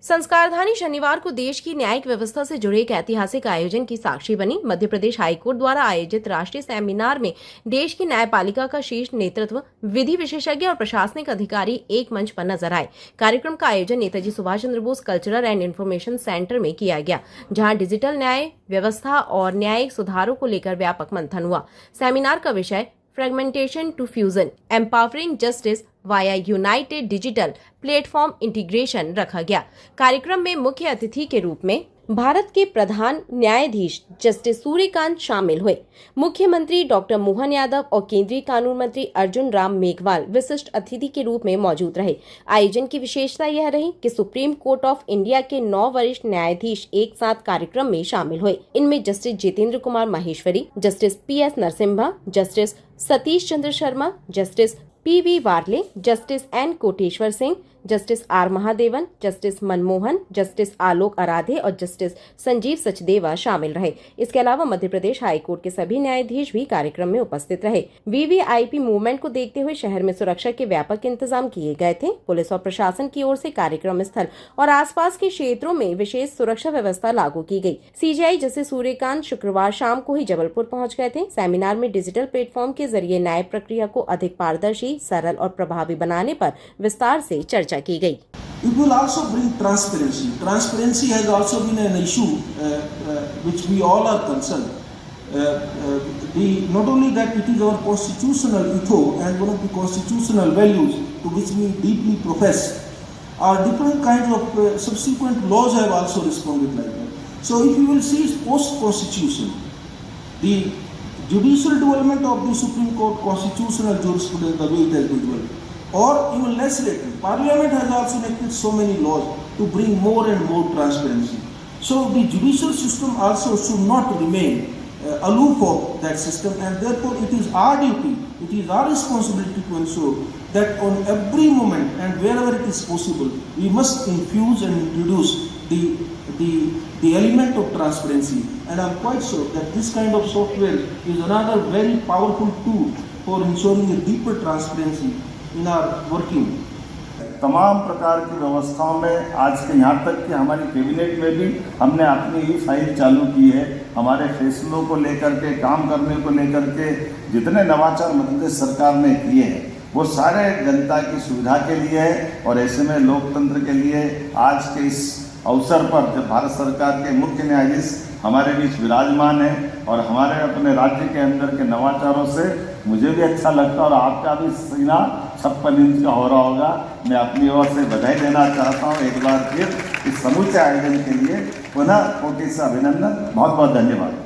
संस्कारधानी शनिवार को देश की न्यायिक व्यवस्था से जुड़े एक ऐतिहासिक आयोजन की साक्षी बनी। मध्य प्रदेश हाईकोर्ट द्वारा आयोजित राष्ट्रीय सेमिनार में देश की न्यायपालिका का शीर्ष नेतृत्व, विधि विशेषज्ञ और प्रशासनिक अधिकारी एक मंच पर नजर आए। कार्यक्रम का आयोजन Netaji Subhash Chandra Bose cultural and information centre में किया गया, जहां डिजिटल न्याय व्यवस्था और न्यायिक सुधारों को लेकर व्यापक मंथन हुआ। सेमिनार का विषय fragmentation to fusion, empowering justice via united digital platform integration रखा गया। कार्यक्रम में मुख्य अतिथि के रूप में भारत के प्रधान न्यायाधीश जस्टिस सूर्यकांत शामिल हुए। मुख्यमंत्री डॉक्टर मोहन यादव और केंद्रीय कानून मंत्री अर्जुन राम मेघवाल विशिष्ट अतिथि के रूप में मौजूद रहे। आयोजन की विशेषता यह रही कि सुप्रीम कोर्ट ऑफ इंडिया के 9 वरिष्ठ न्यायाधीश एक साथ कार्यक्रम में शामिल हुए। इनमें justice Jitendra Kumar Maheshwari, justice PS Narasimha, justice Satish Chandra Sharma, justice PV Varale, justice N Koteshwar Singh, justice R Mahadevan, justice Manmohan, justice Alok Aradhe और जस्टिस संजीव सचदेवा शामिल रहे। इसके अलावा मध्य प्रदेश हाईकोर्ट के सभी न्यायाधीश भी कार्यक्रम में उपस्थित रहे। VVIP मूवमेंट को देखते हुए शहर में सुरक्षा के व्यापक इंतजाम किए गए थे। पुलिस और प्रशासन की ओर से कार्यक्रम स्थल और आसपास के क्षेत्रों में विशेष सुरक्षा व्यवस्था लागू की गई। CJI जस्टिस सूर्यकांत शुक्रवार शाम को ही जबलपुर पहुँच गए थे। सेमिनार में डिजिटल प्लेटफॉर्म के जरिए न्याय प्रक्रिया को अधिक पारदर्शी, सरल और प्रभावी बनाने पर विस्तार से चर्चा की गई। It will also bring transparency. Transparency has also been an issue which we all are concerned. Not only that, it is our constitutional ethos and one of the constitutional values to which we deeply profess. Our different kinds of subsequent laws have also responded like that. So if you will see post-constitution, the judicial development of the Supreme Court constitutional jurisprudence, the way it has been developed, or even less later, Parliament has also enacted so many laws to bring more and more transparency. So the judicial system also should not remain aloof of that system, and therefore it is our duty, it is our responsibility to ensure that on every moment and wherever it is possible, we must infuse and introduce the element of transparency. And I am quite sure that this kind of software is another very powerful tool for ensuring a deeper transparency in our working. तमाम प्रकार की व्यवस्थाओं में आज के यहाँ तक कि हमारी कैबिनेट में भी हमने अपनी ही फाइल चालू की है। हमारे फैसलों को लेकर के, काम करने को लेकर के जितने नवाचार मध्य प्रदेश सरकार ने किए हैं वो सारे जनता की सुविधा के लिए है। और ऐसे में लोकतंत्र के लिए आज के इस अवसर पर जब भारत सरकार के मुख्य न्यायाधीश हमारे बीच विराजमान है और हमारे अपने राज्य के अंदर के नवाचारों से मुझे भी अच्छा लगता है और आपका भी सीना 56 इंच का हो रहा होगा। मैं अपनी ओर से बधाई देना चाहता हूँ एक बार फिर इस समूचे आयोजन के लिए। पुनः कोटि से अभिनंदन, बहुत बहुत धन्यवाद।